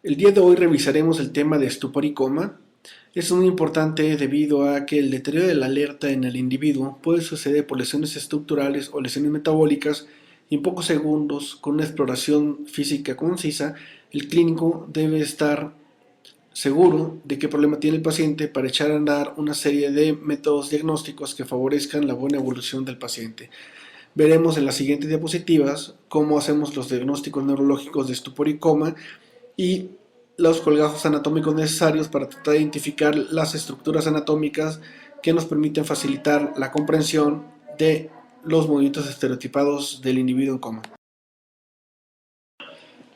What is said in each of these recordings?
El día de hoy revisaremos el tema de estupor y coma. Es muy importante debido a que el deterioro de la alerta en el individuo puede suceder por lesiones estructurales o lesiones metabólicas y en pocos segundos, con una exploración física concisa, el clínico debe estar seguro de qué problema tiene el paciente para echar a andar una serie de métodos diagnósticos que favorezcan la buena evolución del paciente. Veremos en las siguientes diapositivas cómo hacemos los diagnósticos neurológicos de estupor y coma y los colgajos anatómicos necesarios para tratar de identificar las estructuras anatómicas que nos permiten facilitar la comprensión de los movimientos estereotipados del individuo en coma.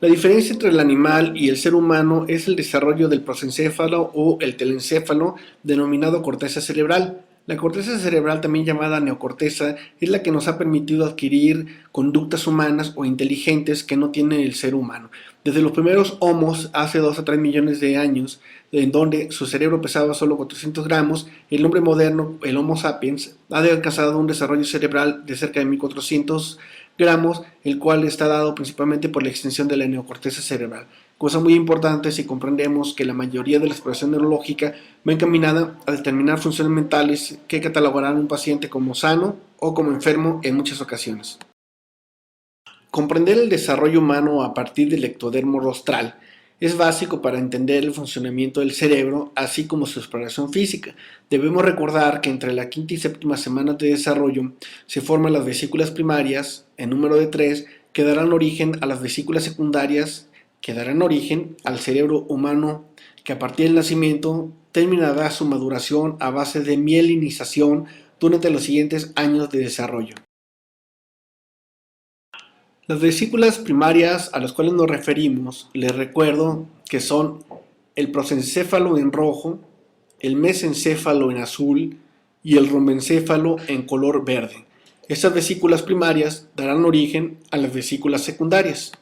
La diferencia entre el animal y el ser humano es el desarrollo del prosencéfalo o el telencéfalo, denominado corteza cerebral. La corteza cerebral, también llamada neocorteza, es la que nos ha permitido adquirir conductas humanas o inteligentes que no tiene el ser humano. Desde los primeros homos, hace 2 a 3 millones de años, en donde su cerebro pesaba solo 400 gramos, el hombre moderno, el Homo sapiens, ha alcanzado un desarrollo cerebral de cerca de 1400 gramos, el cual está dado principalmente por la extensión de la neocorteza cerebral. Cosa muy importante si comprendemos que la mayoría de la exploración neurológica va encaminada a determinar funciones mentales que catalogarán a un paciente como sano o como enfermo en muchas ocasiones. Comprender el desarrollo humano a partir del ectodermo rostral es básico para entender el funcionamiento del cerebro, así como su exploración física. Debemos recordar que entre la quinta y séptima semana de desarrollo se forman las vesículas primarias, en número de 3, que darán origen a las vesículas secundarias, que darán origen al cerebro humano, que a partir del nacimiento terminará su maduración a base de mielinización durante los siguientes años de desarrollo. Las vesículas primarias a las cuales nos referimos, les recuerdo que son el prosencéfalo en rojo, el mesencéfalo en azul y el rombencéfalo en color verde. Estas vesículas primarias darán origen a las vesículas secundarias.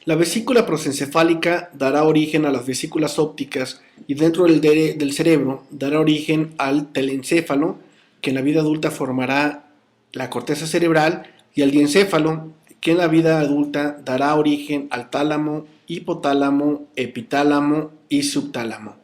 La vesícula prosencefálica dará origen a las vesículas ópticas y dentro del cerebro dará origen al telencéfalo, que en la vida adulta formará la corteza cerebral, y al diencéfalo, que en la vida adulta dará origen al tálamo, hipotálamo, epitálamo y subtálamo.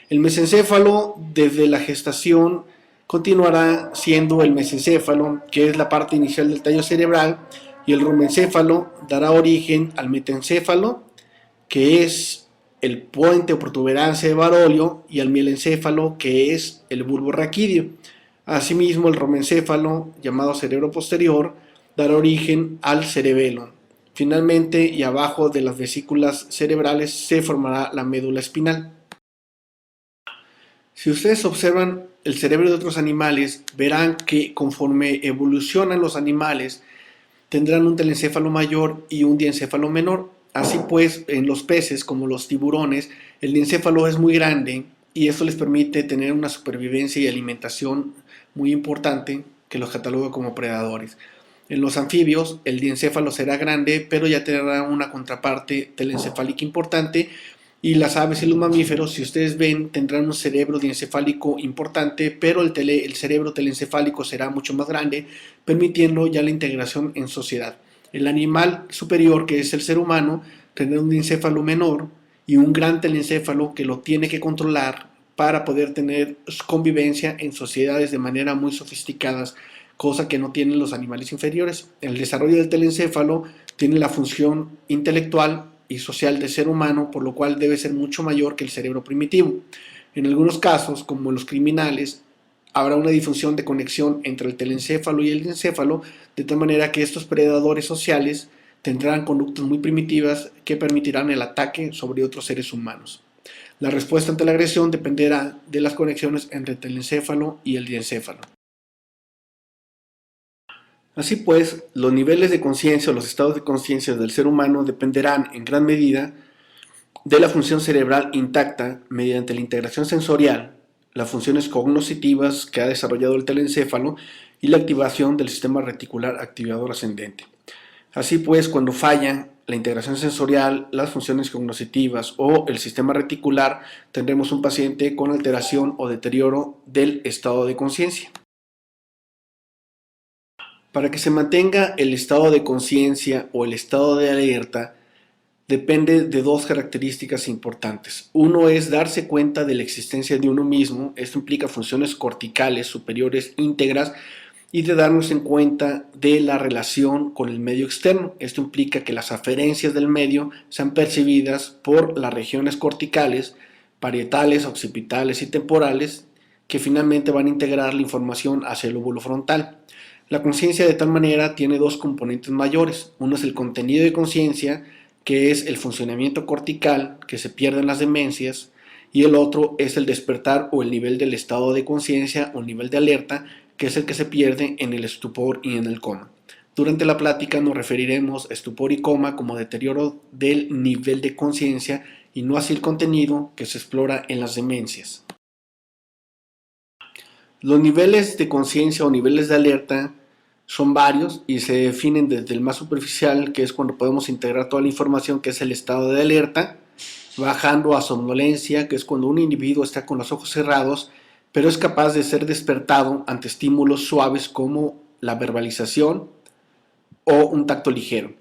El mesencéfalo, desde la gestación, continuará siendo el mesencéfalo, que es la parte inicial del tallo cerebral, y el rumbencéfalo dará origen al metencéfalo, que es el puente o protuberancia de Barolio, y al mielencéfalo, que es el bulbo raquídeo. Asimismo, el rumbencéfalo, llamado cerebro posterior, dará origen al cerebelo. Finalmente, y abajo de las vesículas cerebrales, se formará la médula espinal. Si ustedes observan el cerebro de otros animales, verán que conforme evolucionan los animales, tendrán un telencéfalo mayor y un diencéfalo menor. Así pues, en los peces, como los tiburones, el diencéfalo es muy grande y esto les permite tener una supervivencia y alimentación muy importante que los cataloga como predadores. En los anfibios, el diencéfalo será grande, pero ya tendrá una contraparte telencefálica importante. Y las aves y los mamíferos, si ustedes ven, tendrán un cerebro diencefálico importante, pero el cerebro telencefálico será mucho más grande, permitiendo ya la integración en sociedad. El animal superior, que es el ser humano, tendrá un diencéfalo menor y un gran telencéfalo que lo tiene que controlar para poder tener convivencia en sociedades de manera muy sofisticadas, cosa que no tienen los animales inferiores. El desarrollo del telencéfalo tiene la función intelectual y social del ser humano, por lo cual debe ser mucho mayor que el cerebro primitivo. En algunos casos, como los criminales, habrá una difusión de conexión entre el telencéfalo y el diencéfalo, de tal manera que estos predadores sociales tendrán conductas muy primitivas que permitirán el ataque sobre otros seres humanos. La respuesta ante la agresión dependerá de las conexiones entre el telencéfalo y el diencéfalo. Así pues, los niveles de conciencia o los estados de conciencia del ser humano dependerán en gran medida de la función cerebral intacta mediante la integración sensorial, las funciones cognoscitivas que ha desarrollado el telencéfalo y la activación del sistema reticular activador ascendente. Así pues, cuando falla la integración sensorial, las funciones cognoscitivas o el sistema reticular, tendremos un paciente con alteración o deterioro del estado de conciencia. Para que se mantenga el estado de conciencia o el estado de alerta, depende de dos características importantes. Uno es darse cuenta de la existencia de uno mismo. Esto implica funciones corticales superiores íntegras y de darnos en cuenta de la relación con el medio externo. Esto implica que las aferencias del medio sean percibidas por las regiones corticales, parietales, occipitales y temporales, que finalmente van a integrar la información hacia el lóbulo frontal. La conciencia de tal manera tiene dos componentes mayores. Uno es el contenido de conciencia, que es el funcionamiento cortical que se pierde en las demencias, y el otro es el despertar o el nivel del estado de conciencia o nivel de alerta, que es el que se pierde en el estupor y en el coma. Durante la plática nos referiremos a estupor y coma como deterioro del nivel de conciencia y no así el contenido que se explora en las demencias. Los niveles de conciencia o niveles de alerta son varios y se definen desde el más superficial, que es cuando podemos integrar toda la información, que es el estado de alerta, bajando a somnolencia, que es cuando un individuo está con los ojos cerrados, pero es capaz de ser despertado ante estímulos suaves como la verbalización o un tacto ligero.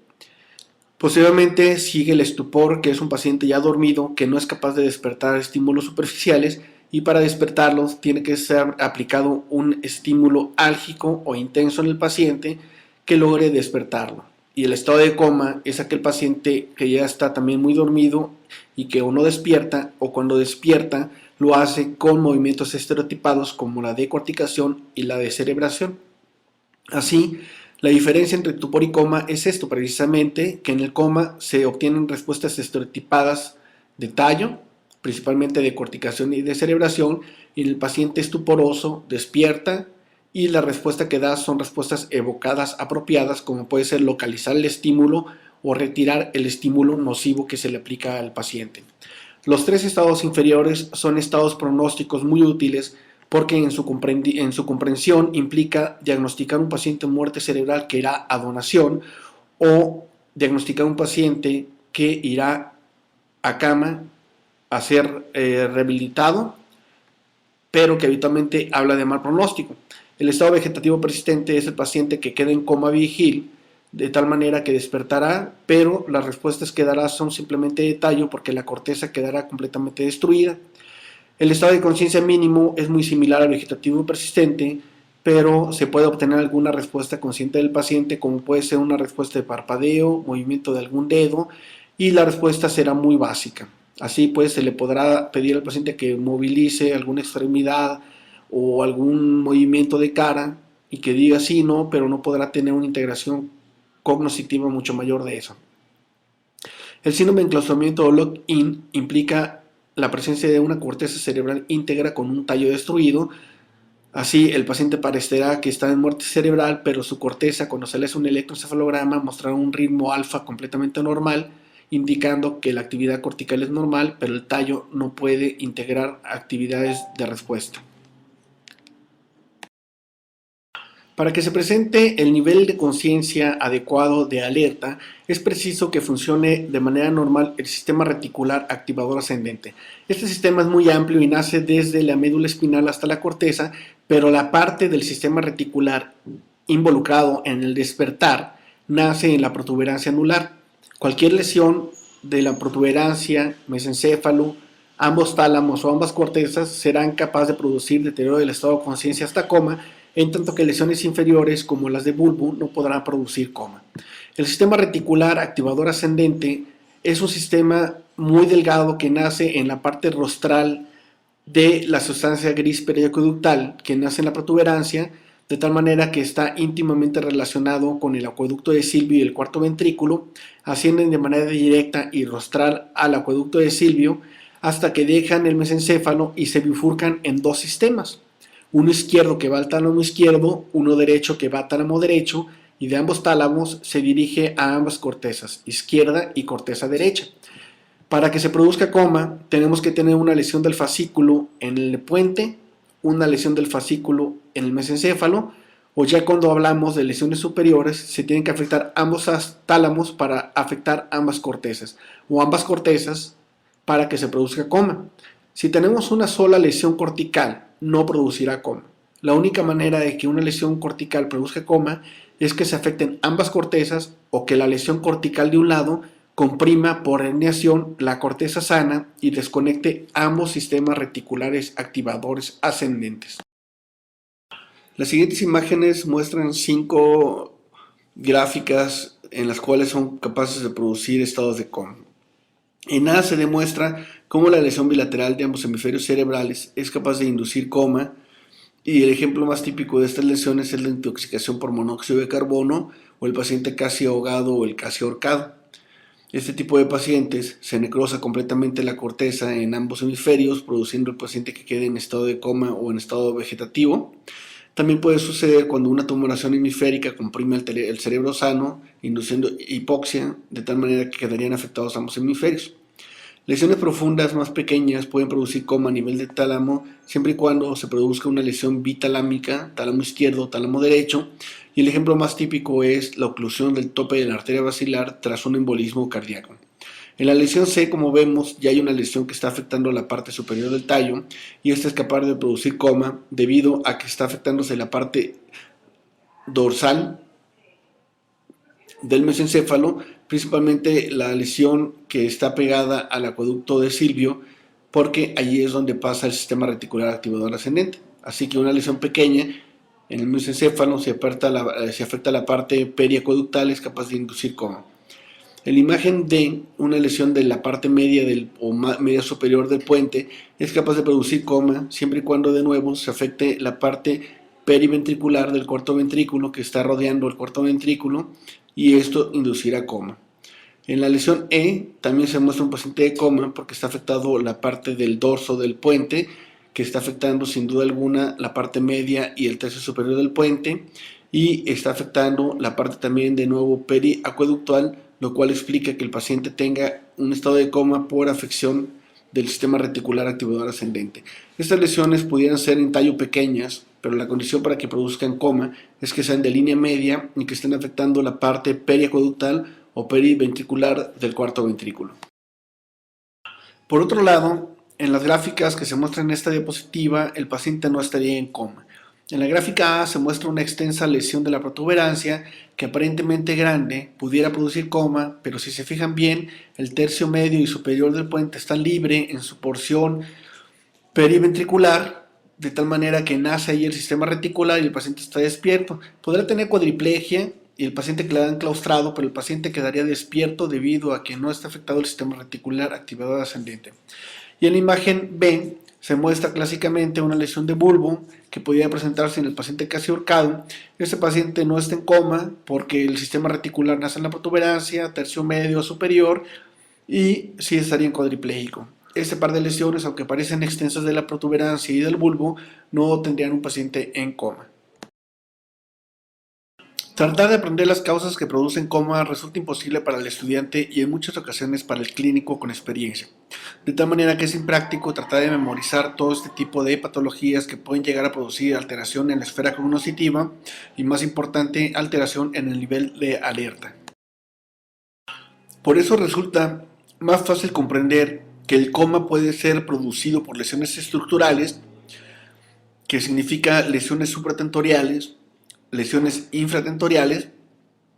Posteriormente sigue el estupor, que es un paciente ya dormido que no es capaz de despertar estímulos superficiales, y para despertarlos tiene que ser aplicado un estímulo álgico o intenso en el paciente que logre despertarlo. Y el estado de coma es aquel paciente que ya está también muy dormido y que o no despierta, o cuando despierta lo hace con movimientos estereotipados como la decorticación y la descerebración. Así, la diferencia entre estupor y coma es esto precisamente, que en el coma se obtienen respuestas estereotipadas de tallo, principalmente de corticación y de cerebración, y el paciente estuporoso despierta y la respuesta que da son respuestas evocadas apropiadas, como puede ser localizar el estímulo o retirar el estímulo nocivo que se le aplica al paciente. Los tres estados inferiores son estados pronósticos muy útiles porque en su comprensión implica diagnosticar un paciente muerte cerebral que irá a donación o diagnosticar un paciente que irá a cama a ser rehabilitado, pero que habitualmente habla de mal pronóstico. El estado vegetativo persistente es el paciente que queda en coma vigil, de tal manera que despertará, pero las respuestas que dará son simplemente de tallo porque la corteza quedará completamente destruida. El estado de conciencia mínimo es muy similar al vegetativo persistente, pero se puede obtener alguna respuesta consciente del paciente, como puede ser una respuesta de parpadeo, movimiento de algún dedo, y la respuesta será muy básica. Así pues, se le podrá pedir al paciente que movilice alguna extremidad o algún movimiento de cara y que diga sí, no, pero no podrá tener una integración cognitiva mucho mayor de eso. El síndrome de enclaustramiento o lock-in implica la presencia de una corteza cerebral íntegra con un tallo destruido. Así, el paciente parecerá que está en muerte cerebral, pero su corteza, cuando se le hace un electroencefalograma, mostrará un ritmo alfa completamente normal, indicando que la actividad cortical es normal, pero el tallo no puede integrar actividades de respuesta. Para que se presente el nivel de conciencia adecuado de alerta, es preciso que funcione de manera normal el sistema reticular activador ascendente. Este sistema es muy amplio y nace desde la médula espinal hasta la corteza, pero la parte del sistema reticular involucrado en el despertar nace en la protuberancia anular. Cualquier lesión de la protuberancia, mesencéfalo, ambos tálamos o ambas cortezas serán capaces de producir deterioro del estado de conciencia hasta coma, en tanto que lesiones inferiores como las de bulbo no podrán producir coma. El sistema reticular activador ascendente es un sistema muy delgado que nace en la parte rostral de la sustancia gris periaqueductal que nace en la protuberancia, de tal manera que está íntimamente relacionado con el acueducto de Silvio y el cuarto ventrículo, ascienden de manera directa y rostral al acueducto de Silvio hasta que dejan el mesencéfalo y se bifurcan en dos sistemas. Uno izquierdo que va al tálamo izquierdo, uno derecho que va al tálamo derecho, y de ambos tálamos se dirige a ambas cortezas, izquierda y corteza derecha. Para que se produzca coma, tenemos que tener una lesión del fascículo en el puente, una lesión del fascículo en el mesencéfalo, o ya cuando hablamos de lesiones superiores, se tienen que afectar ambos tálamos para afectar ambas cortezas, o ambas cortezas para que se produzca coma. Si tenemos una sola lesión cortical, no producirá coma. La única manera de que una lesión cortical produzca coma es que se afecten ambas cortezas o que la lesión cortical de un lado comprima por herniación la corteza sana y desconecte ambos sistemas reticulares activadores ascendentes. Las siguientes imágenes muestran 5 gráficas en las cuales son capaces de producir estados de coma. En A se demuestra cómo la lesión bilateral de ambos hemisferios cerebrales es capaz de inducir coma, y el ejemplo más típico de estas lesiones es la intoxicación por monóxido de carbono o el paciente casi ahogado o el casi ahorcado. Este tipo de pacientes se necrosa completamente la corteza en ambos hemisferios, produciendo el paciente que quede en estado de coma o en estado vegetativo. También puede suceder cuando una tumoración hemisférica comprime el cerebro sano, induciendo hipoxia, de tal manera que quedarían afectados ambos hemisferios. Lesiones profundas más pequeñas pueden producir coma a nivel de tálamo, siempre y cuando se produzca una lesión bitalámica, tálamo izquierdo o tálamo derecho, y el ejemplo más típico es la oclusión del tope de la arteria basilar tras un embolismo cardíaco. En la lesión C, como vemos, ya hay una lesión que está afectando la parte superior del tallo, y esta es capaz de producir coma debido a que está afectándose la parte dorsal del mesencéfalo, principalmente la lesión que está pegada al acueducto de Silvio, porque allí es donde pasa el sistema reticular activador ascendente. Así que una lesión pequeña en el mesencéfalo, si afecta la parte periacueductal, es capaz de inducir coma. En la imagen D, una lesión de la parte media o media superior del puente es capaz de producir coma siempre y cuando de nuevo se afecte la parte periventricular del cuarto ventrículo que está rodeando el cuarto ventrículo, y esto inducirá coma. En la lesión E también se muestra un paciente de coma porque está afectado la parte del dorso del puente, que está afectando sin duda alguna la parte media y el tercio superior del puente, y está afectando la parte también de nuevo periacueductal, lo cual explica que el paciente tenga un estado de coma por afección del sistema reticular activador ascendente. Estas lesiones pudieran ser en tallo pequeñas, pero la condición para que produzcan coma es que sean de línea media y que estén afectando la parte periacueductal o periventricular del cuarto ventrículo. Por otro lado, en las gráficas que se muestran en esta diapositiva, el paciente no estaría en coma. En la gráfica A se muestra una extensa lesión de la protuberancia que aparentemente grande pudiera producir coma, pero si se fijan bien, el tercio medio y superior del puente está libre en su porción periventricular, de tal manera que nace ahí el sistema reticular y el paciente está despierto. Podrá tener cuadriplegia y el paciente quedará enclaustrado, pero el paciente quedaría despierto debido a que no está afectado el sistema reticular activador ascendente. Y en la imagen B se muestra clásicamente una lesión de bulbo que podría presentarse en el paciente casi ahorcado. Este paciente no está en coma porque el sistema reticular nace en la protuberancia, tercio medio superior, y sí estaría en cuadripléjico. Este par de lesiones, aunque parecen extensas de la protuberancia y del bulbo, no tendrían un paciente en coma. Tratar de aprender las causas que producen coma resulta imposible para el estudiante y en muchas ocasiones para el clínico con experiencia. De tal manera que es impráctico tratar de memorizar todo este tipo de patologías que pueden llegar a producir alteración en la esfera cognitiva y, más importante, alteración en el nivel de alerta. Por eso resulta más fácil comprender que el coma puede ser producido por lesiones estructurales, que significa lesiones supratentoriales, lesiones infratentoriales,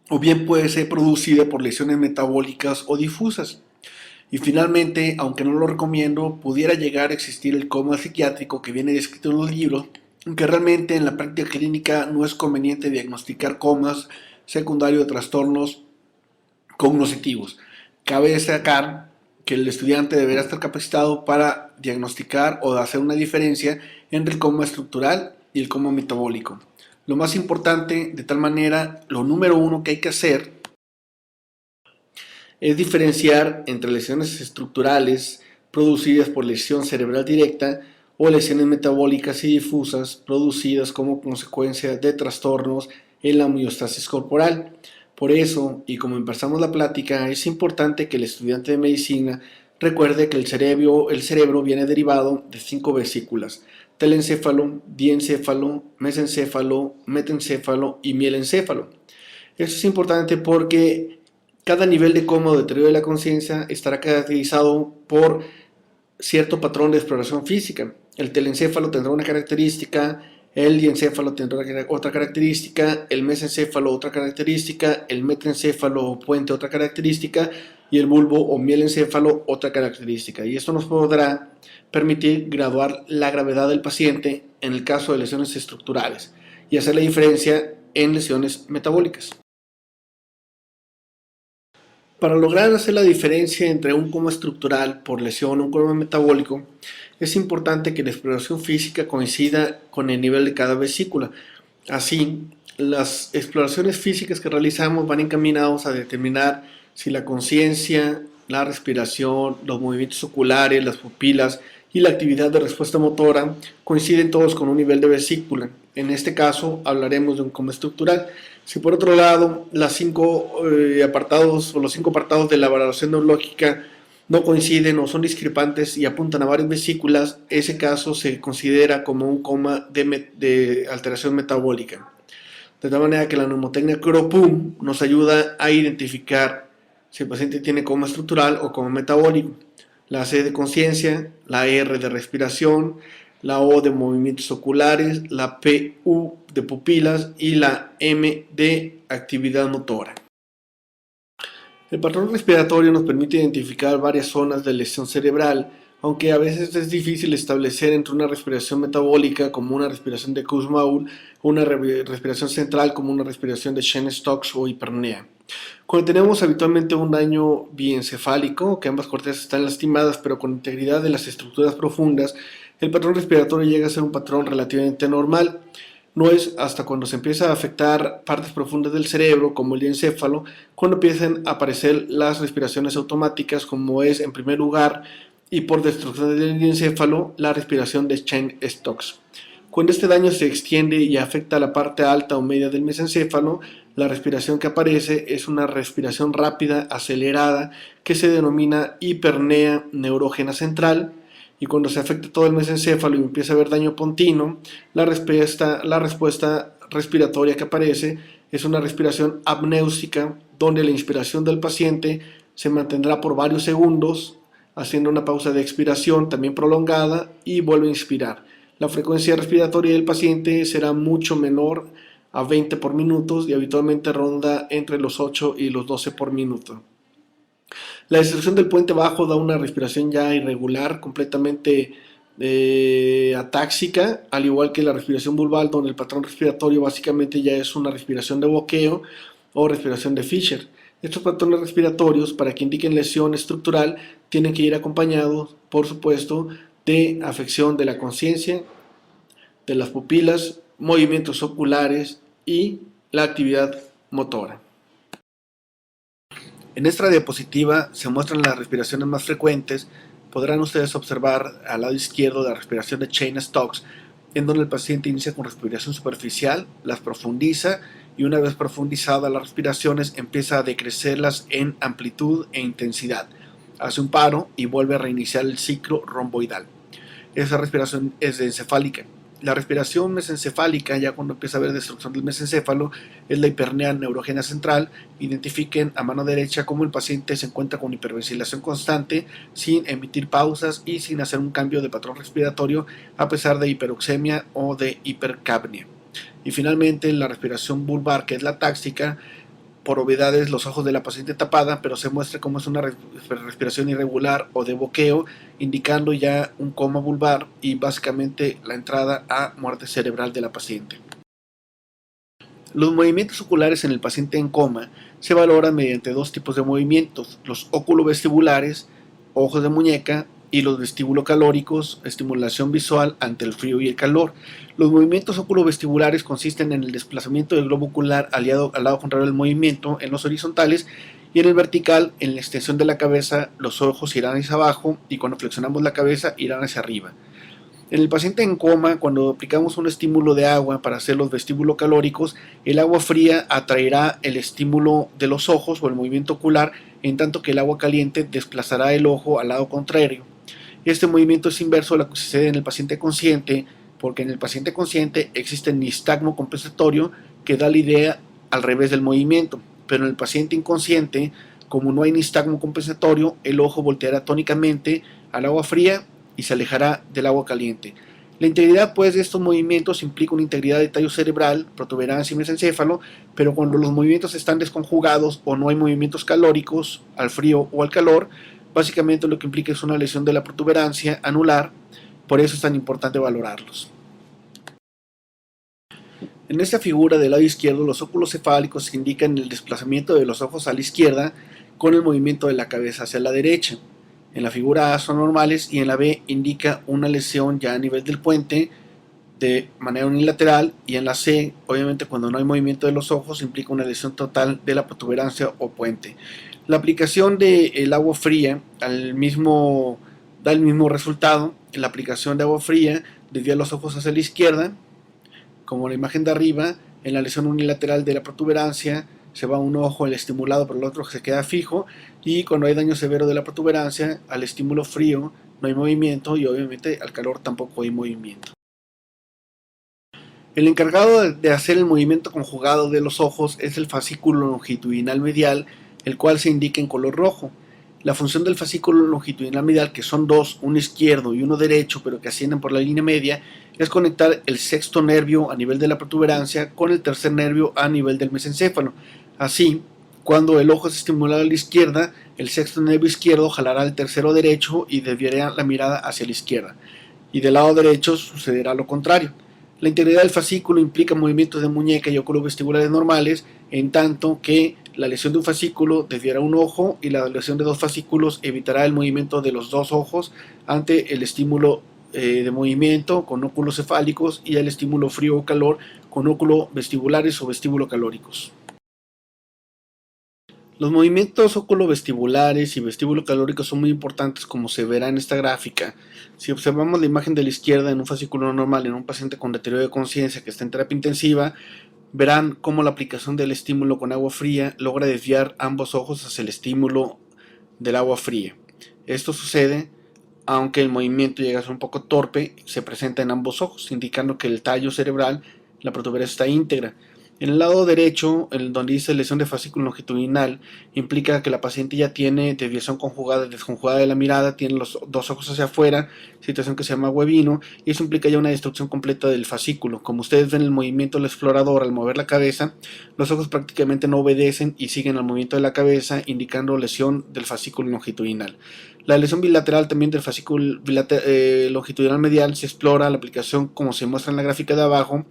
o bien puede ser producida por lesiones metabólicas o difusas. Y finalmente, aunque no lo recomiendo, pudiera llegar a existir el coma psiquiátrico que viene descrito en los libros, aunque realmente en la práctica clínica no es conveniente diagnosticar comas secundarios de trastornos cognitivos. Cabe destacar que el estudiante deberá estar capacitado para diagnosticar o hacer una diferencia entre el coma estructural y el coma metabólico. Lo más importante, de tal manera, lo número uno que hay que hacer es diferenciar entre lesiones estructurales producidas por lesión cerebral directa o lesiones metabólicas y difusas producidas como consecuencia de trastornos en la homeostasis corporal. Por eso, y como empezamos la plática, es importante que el estudiante de medicina recuerde que el cerebro viene derivado de 5 vesículas: telencéfalo, diencéfalo, mesencéfalo, metencéfalo y mielencéfalo. Esto es importante porque cada nivel de coma o deterioro de la conciencia estará caracterizado por cierto patrón de exploración física. El telencéfalo tendrá una característica, el diencéfalo tendrá otra característica, el mesencéfalo otra característica, el metencéfalo o puente otra característica, y el bulbo o mielencéfalo otra característica, y esto nos podrá permitir graduar la gravedad del paciente en el caso de lesiones estructurales y hacer la diferencia en lesiones metabólicas. Para lograr hacer la diferencia entre un coma estructural por lesión o un coma metabólico, es importante que la exploración física coincida con el nivel de cada vesícula. Así, las exploraciones físicas que realizamos van encaminados a determinar si la conciencia, la respiración, los movimientos oculares, las pupilas y la actividad de respuesta motora coinciden todos con un nivel de vesícula. En este caso hablaremos de un coma estructural. Si por otro lado los cinco apartados de la valoración neurológica no coinciden o son discrepantes y apuntan a varias vesículas, ese caso se considera como un coma de alteración metabólica. De tal manera que la mnemotecnia CRO-PUM nos ayuda a identificar si el paciente tiene coma estructural o coma metabólico. La C de conciencia, la R de respiración, la O de movimientos oculares, la PU de pupilas y la M de actividad motora. El patrón respiratorio nos permite identificar varias zonas de lesión cerebral, aunque a veces es difícil establecer entre una respiración metabólica como una respiración de Kussmaul o una respiración central como una respiración de Cheyne-Stokes o hiperpnea. Cuando tenemos habitualmente un daño biencefálico, que ambas cortezas están lastimadas pero con integridad de las estructuras profundas, el patrón respiratorio llega a ser un patrón relativamente normal. No es hasta cuando se empieza a afectar partes profundas del cerebro, como el encéfalo, cuando empiezan a aparecer las respiraciones automáticas, como es en primer lugar y por destrucción del encéfalo, la respiración de Cheyne-Stokes. Cuando este daño se extiende y afecta a la parte alta o media del mesencéfalo, la respiración que aparece es una respiración rápida, acelerada, que se denomina hiperpnea neurógena central, y cuando se afecta todo el mesencéfalo y empieza a haber daño pontino, la respuesta respiratoria que aparece es una respiración apnéusica, donde la inspiración del paciente se mantendrá por varios segundos, haciendo una pausa de expiración también prolongada y vuelve a inspirar. La frecuencia respiratoria del paciente será mucho menor a 20 por minuto y habitualmente ronda entre los 8 y los 12 por minuto. La destrucción del puente bajo da una respiración ya irregular, completamente atáxica, al igual que la respiración vulval, donde el patrón respiratorio básicamente ya es una respiración de boqueo o respiración de Fischer. Estos patrones respiratorios, para que indiquen lesión estructural, tienen que ir acompañados, por supuesto, de afección de la conciencia, de las pupilas, movimientos oculares y la actividad motora. En esta diapositiva se muestran las respiraciones más frecuentes. Podrán ustedes observar al lado izquierdo la respiración de Cheyne-Stokes, en donde el paciente inicia con respiración superficial, las profundiza y una vez profundizadas las respiraciones empieza a decrecerlas en amplitud e intensidad. Hace un paro y vuelve a reiniciar el ciclo romboidal. Esa respiración es encefálica. La respiración mesencefálica, ya cuando empieza a haber destrucción del mesencéfalo, es la hiperpnea neurógena central. Identifiquen a mano derecha cómo el paciente se encuentra con hiperventilación constante, sin emitir pausas y sin hacer un cambio de patrón respiratorio a pesar de hiperoxemia o de hipercapnia. Y finalmente la respiración vulvar, que es la táxica, por obviedades los ojos de la paciente tapada, pero se muestra como es una respiración irregular o de boqueo, indicando ya un coma vulvar y básicamente la entrada a muerte cerebral de la paciente. Los movimientos oculares en el paciente en coma se valoran mediante dos tipos de movimientos: los oculovestibulares, ojos de muñeca, y los vestíbulo-calóricos, estimulación visual ante el frío y el calor. Los movimientos oculovestibulares consisten en el desplazamiento del globo ocular al lado contrario del movimiento en los horizontales, y en el vertical, en la extensión de la cabeza, los ojos irán hacia abajo y cuando flexionamos la cabeza irán hacia arriba. En el paciente en coma, cuando aplicamos un estímulo de agua para hacer los vestíbulo-calóricos, el agua fría atraerá el estímulo de los ojos o el movimiento ocular, en tanto que el agua caliente desplazará el ojo al lado contrario. Este movimiento es inverso a lo que sucede en el paciente consciente, porque en el paciente consciente existe el nistagmo compensatorio que da la idea al revés del movimiento, pero en el paciente inconsciente, como no hay nistagmo compensatorio, el ojo volteará tónicamente al agua fría y se alejará del agua caliente. La integridad pues de estos movimientos implica una integridad de tallo cerebral, protuberancia y mesencéfalo, pero cuando los movimientos están desconjugados o no hay movimientos calóricos al frío o al calor, básicamente lo que implica es una lesión de la protuberancia anular, por eso es tan importante valorarlos. En esta figura del lado izquierdo, los óculos cefálicos indican el desplazamiento de los ojos a la izquierda con el movimiento de la cabeza hacia la derecha. En la figura A son normales y en la B indica una lesión ya a nivel del puente de manera unilateral, y en la C, obviamente cuando no hay movimiento de los ojos, implica una lesión total de la protuberancia o puente. La aplicación del agua fría da el mismo resultado. La aplicación de agua fría desvía los ojos hacia la izquierda, como la imagen de arriba. En la lesión unilateral de la protuberancia se va un ojo el estimulado, pero el otro se queda fijo, y cuando hay daño severo de la protuberancia, al estímulo frío no hay movimiento y obviamente al calor tampoco hay movimiento. El encargado de hacer el movimiento conjugado de los ojos es el fascículo longitudinal medial, el cual se indica en color rojo. La función del fascículo longitudinal medial, que son dos, uno izquierdo y uno derecho, pero que ascienden por la línea media, es conectar el sexto nervio a nivel de la protuberancia con el tercer nervio a nivel del mesencéfalo. Así, cuando el ojo es estimulado a la izquierda, el sexto nervio izquierdo jalará el tercero derecho y desviará la mirada hacia la izquierda, y del lado derecho sucederá lo contrario. La integridad del fascículo implica movimientos de muñeca y óculos vestibulares normales, en tanto que la lesión de un fascículo desviará un ojo y la lesión de dos fascículos evitará el movimiento de los dos ojos ante el estímulo de movimiento con óculos cefálicos y el estímulo frío o calor con óculos vestibulares o vestíbulo-calóricos. Los movimientos oculovestibulares y vestíbulo-calóricos son muy importantes, como se verá en esta gráfica. Si observamos la imagen de la izquierda en un fascículo normal en un paciente con deterioro de conciencia que está en terapia intensiva, verán cómo la aplicación del estímulo con agua fría logra desviar ambos ojos hacia el estímulo del agua fría. Esto sucede aunque el movimiento llega a ser un poco torpe, se presenta en ambos ojos, indicando que el tallo cerebral, la protuberancia, está íntegra. En el lado derecho, donde dice lesión de fascículo longitudinal, implica que la paciente ya tiene desviación conjugada y desconjugada de la mirada, tiene los dos ojos hacia afuera, situación que se llama huevino, y eso implica ya una destrucción completa del fascículo. Como ustedes ven el movimiento del explorador al mover la cabeza, los ojos prácticamente no obedecen y siguen el movimiento de la cabeza, indicando lesión del fascículo longitudinal. La lesión bilateral también del fascículo longitudinal medial se explora la aplicación, como se muestra en la gráfica de abajo,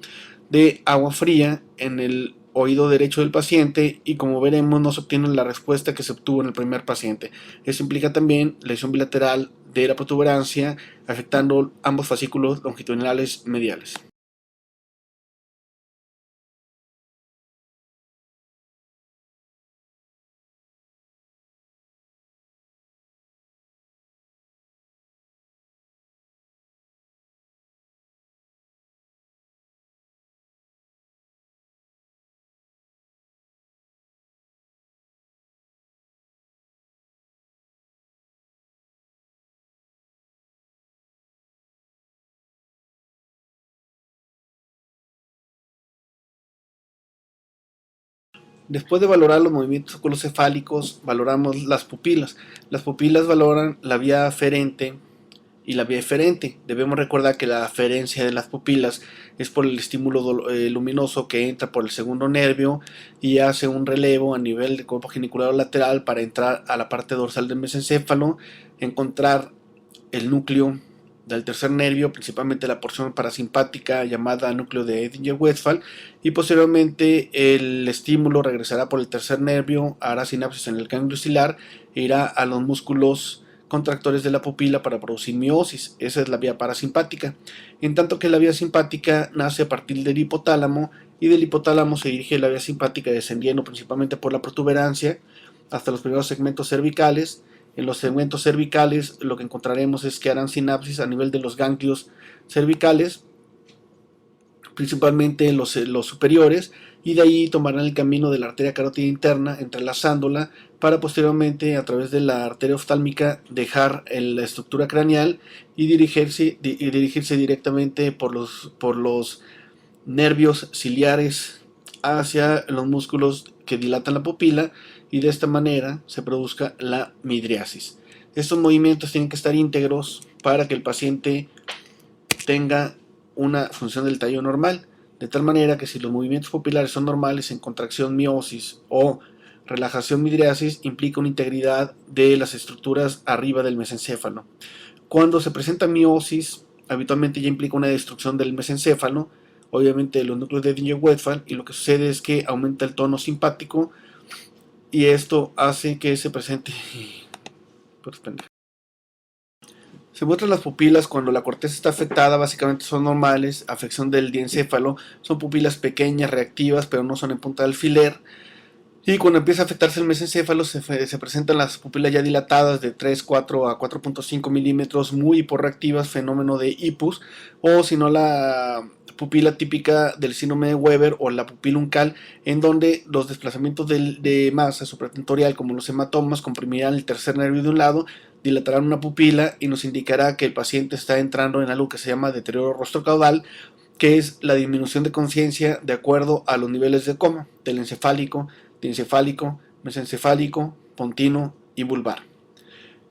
de agua fría en el oído derecho del paciente, y como veremos no se obtiene la respuesta que se obtuvo en el primer paciente. Esto implica también lesión bilateral de la protuberancia, afectando ambos fascículos longitudinales mediales. Después de valorar los movimientos oculocefálicos, valoramos las pupilas. Las pupilas valoran la vía aferente y la vía eferente. Debemos recordar que la aferencia de las pupilas es por el estímulo luminoso que entra por el segundo nervio y hace un relevo a nivel del cuerpo geniculado lateral para entrar a la parte dorsal del mesencéfalo, encontrar el núcleo del tercer nervio, principalmente la porción parasimpática llamada núcleo de Edinger-Westphal, y posteriormente el estímulo regresará por el tercer nervio, hará sinapsis en el ganglio ocilar e irá a los músculos contractores de la pupila para producir miosis. Esa es la vía parasimpática, en tanto que la vía simpática nace a partir del hipotálamo, y del hipotálamo se dirige la vía simpática descendiendo principalmente por la protuberancia hasta los primeros segmentos cervicales. En los segmentos cervicales lo que encontraremos es que harán sinapsis a nivel de los ganglios cervicales, principalmente los superiores, y de ahí tomarán el camino de la arteria carótida interna, entrelazándola para posteriormente a través de la arteria oftálmica dejar la estructura craneal y dirigirse directamente por los nervios ciliares hacia los músculos que dilatan la pupila, y de esta manera se produzca la midriasis. Estos movimientos tienen que estar íntegros para que el paciente tenga una función del tallo normal, de tal manera que si los movimientos pupilares son normales en contracción miosis o relajación midriasis, implica una integridad de las estructuras arriba del mesencéfalo. Cuando se presenta miosis, habitualmente ya implica una destrucción del mesencéfalo, obviamente de los núcleos de Dinger-Westphal, y lo que sucede es que aumenta el tono simpático y esto hace que se presente. Se muestran las pupilas cuando la corteza está afectada, básicamente son normales, afección del diencéfalo, son pupilas pequeñas, reactivas, pero no son en punta de alfiler. Y cuando empieza a afectarse el mesencéfalo se presentan las pupilas ya dilatadas de 3, 4 a 4.5 milímetros, muy hiporreactivas, fenómeno de Ipus, o si no la pupila típica del síndrome de Weber o la pupila uncal, en donde los desplazamientos de masa supratentorial, como los hematomas, comprimirán el tercer nervio de un lado, dilatarán una pupila y nos indicará que el paciente está entrando en algo que se llama deterioro rostrocaudal, que es la disminución de conciencia de acuerdo a los niveles de coma, telencefálico, diencefálico, mesencefálico, pontino y vulvar.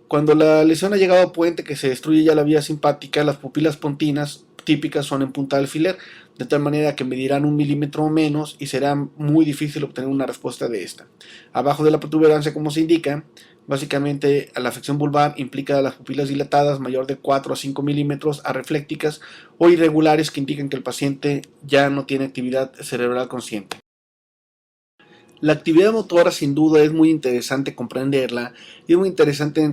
Cuando la lesión ha llegado a puente que se destruye ya la vía simpática, las pupilas pontinas típicas son en punta de alfiler, de tal manera que medirán 1 milímetro o menos y será muy difícil obtener una respuesta de esta. Abajo de la protuberancia, como se indica, básicamente la afección vulvar implica las pupilas dilatadas mayor de 4 a 5 milímetros, arreflécticas o irregulares que indican que el paciente ya no tiene actividad cerebral consciente. La actividad motora sin duda es muy interesante comprenderla y es muy interesante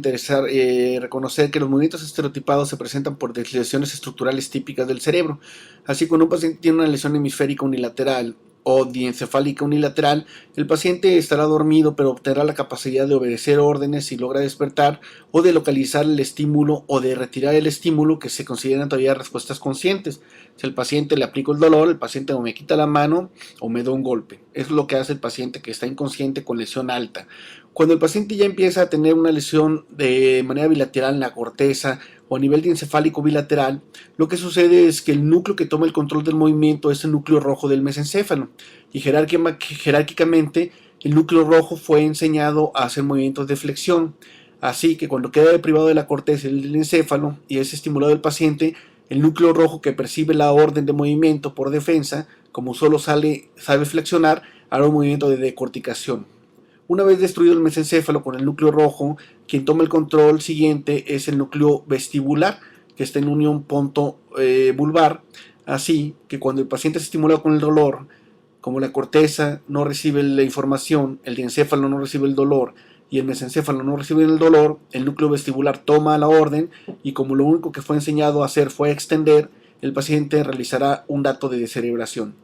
reconocer que los movimientos estereotipados se presentan por lesiones estructurales típicas del cerebro. Así, cuando un paciente tiene una lesión hemisférica unilateral o diencefálica unilateral, el paciente estará dormido pero obtendrá la capacidad de obedecer órdenes si logra despertar, o de localizar el estímulo o de retirar el estímulo, que se consideran todavía respuestas conscientes. Si al paciente le aplico el dolor, el paciente o me quita la mano o me da un golpe. Eso es lo que hace el paciente que está inconsciente con lesión alta. Cuando el paciente ya empieza a tener una lesión de manera bilateral en la corteza o a nivel diencefálico bilateral, lo que sucede es que el núcleo que toma el control del movimiento es el núcleo rojo del mesencéfalo, y jerárquicamente el núcleo rojo fue enseñado a hacer movimientos de flexión. Así que cuando queda deprivado de la corteza el encéfalo y es estimulado el paciente, el núcleo rojo, que percibe la orden de movimiento por defensa, como solo sabe flexionar, hará un movimiento de decorticación. Una vez destruido el mesencéfalo con el núcleo rojo, quien toma el control siguiente es el núcleo vestibular, que está en unión ponto-vulvar. Así que cuando el paciente es estimulado con el dolor, como la corteza no recibe la información, el diencéfalo no recibe el dolor y el mesencéfalo no recibe el dolor, el núcleo vestibular toma la orden, y como lo único que fue enseñado a hacer fue extender, el paciente realizará un dato de descerebración.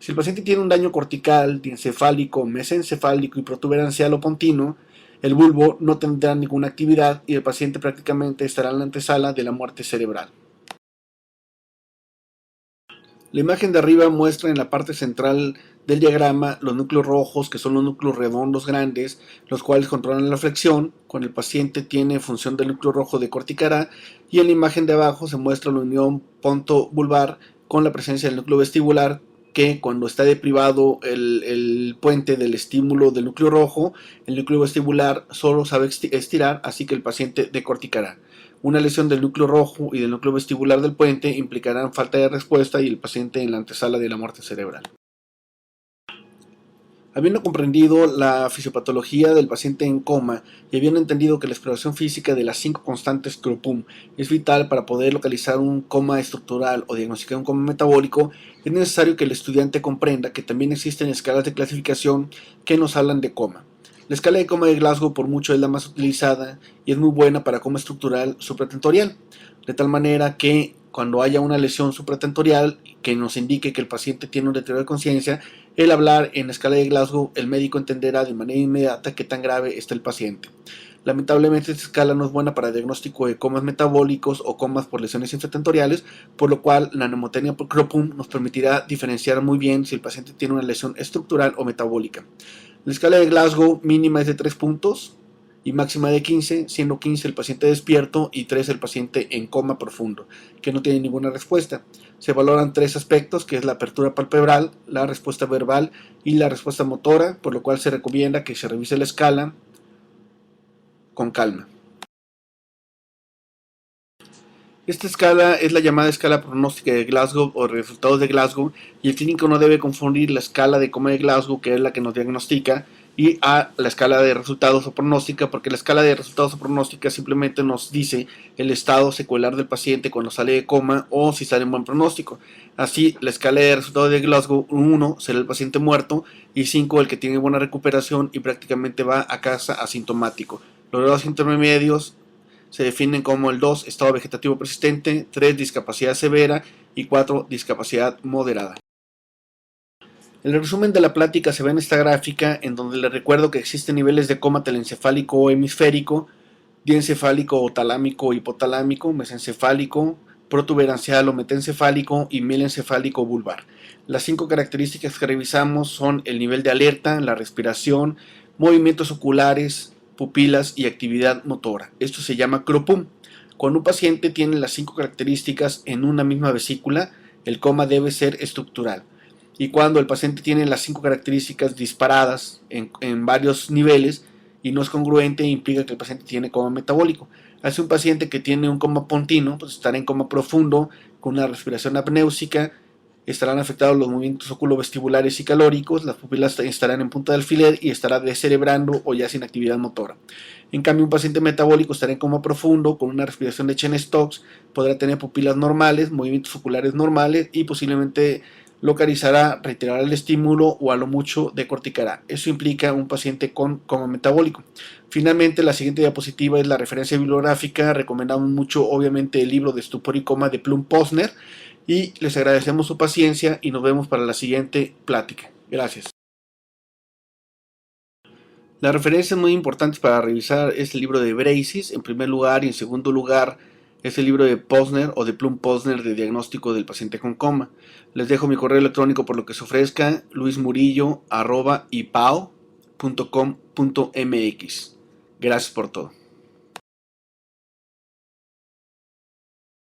Si el paciente tiene un daño cortical, diencefálico, mesencefálico y protuberancial o pontino, el bulbo no tendrá ninguna actividad y el paciente prácticamente estará en la antesala de la muerte cerebral. La imagen de arriba muestra en la parte central del diagrama los núcleos rojos, que son los núcleos redondos grandes, los cuales controlan la flexión. Cuando el paciente tiene función del núcleo rojo, decorticará, y en la imagen de abajo se muestra la unión ponto-vulvar con la presencia del núcleo vestibular, que cuando está deprivado el puente del estímulo del núcleo rojo, el núcleo vestibular solo sabe estirar, así que el paciente decorticará. Una lesión del núcleo rojo y del núcleo vestibular del puente implicarán falta de respuesta y el paciente en la antesala de la muerte cerebral. Habiendo comprendido la fisiopatología del paciente en coma y habiendo entendido que la exploración física de las 5 constantes CROPUM es vital para poder localizar un coma estructural o diagnosticar un coma metabólico, es necesario que el estudiante comprenda que también existen escalas de clasificación que nos hablan de coma. La escala de coma de Glasgow por mucho es la más utilizada y es muy buena para coma estructural supratentorial, de tal manera que cuando haya una lesión supratentorial que nos indique que el paciente tiene un deterioro de conciencia, el hablar en la escala de Glasgow, el médico entenderá de manera inmediata qué tan grave está el paciente. Lamentablemente esta escala no es buena para diagnóstico de comas metabólicos o comas por lesiones infratentoriales, por lo cual la mnemotecnia por CROPUM nos permitirá diferenciar muy bien si el paciente tiene una lesión estructural o metabólica. La escala de Glasgow mínima es de 3 puntos y máxima de 15, siendo 15 el paciente despierto y 3 el paciente en coma profundo, que no tiene ninguna respuesta. Se valoran 3 aspectos, que es la apertura palpebral, la respuesta verbal y la respuesta motora, por lo cual se recomienda que se revise la escala con calma. Esta escala es la llamada escala pronóstica de Glasgow o resultados de Glasgow, y el clínico no debe confundir la escala de coma de Glasgow, que es la que nos diagnostica, y a la escala de resultados o pronóstica, porque la escala de resultados o pronóstica simplemente nos dice el estado secuelar del paciente cuando sale de coma o si sale en buen pronóstico. Así, la escala de resultados de Glasgow, 1 será el paciente muerto y 5 el que tiene buena recuperación y prácticamente va a casa asintomático. Los grados intermedios se definen como el 2, estado vegetativo persistente, 3, discapacidad severa y 4, discapacidad moderada. El resumen de la plática se ve en esta gráfica, en donde les recuerdo que existen niveles de coma telencefálico o hemisférico, diencefálico o talámico o hipotalámico, mesencefálico, protuberancial o metencefálico y mielencefálico o vulvar. Las 5 características que revisamos son el nivel de alerta, la respiración, movimientos oculares, pupilas y actividad motora. Esto se llama CROPUM. Cuando un paciente tiene las 5 características en una misma vesícula, el coma debe ser estructural. Y cuando el paciente tiene las 5 características disparadas en varios niveles y no es congruente, implica que el paciente tiene coma metabólico. Así, un paciente que tiene un coma pontino, pues estará en coma profundo, con una respiración apnéusica, estarán afectados los movimientos oculovestibulares y calóricos, las pupilas estarán en punta de alfiler y estará descerebrando o ya sin actividad motora. En cambio, un paciente metabólico estará en coma profundo, con una respiración de Cheyne-Stokes, podrá tener pupilas normales, movimientos oculares normales y posiblemente localizará, reiterará el estímulo o a lo mucho decorticará. Eso implica un paciente con coma metabólico. Finalmente, la siguiente diapositiva es la referencia bibliográfica. Recomendamos mucho, obviamente, el libro de Estupor y Coma de Plum-Posner, y les agradecemos su paciencia y nos vemos para la siguiente plática. Gracias. Las referencias muy importantes para revisar es el libro de Braces, en primer lugar, y en segundo lugar es el libro de Posner o de Plum-Posner de diagnóstico del paciente con coma. Les dejo mi correo electrónico por lo que se ofrezca, luismurillo@ipao.com.mx. Gracias por todo.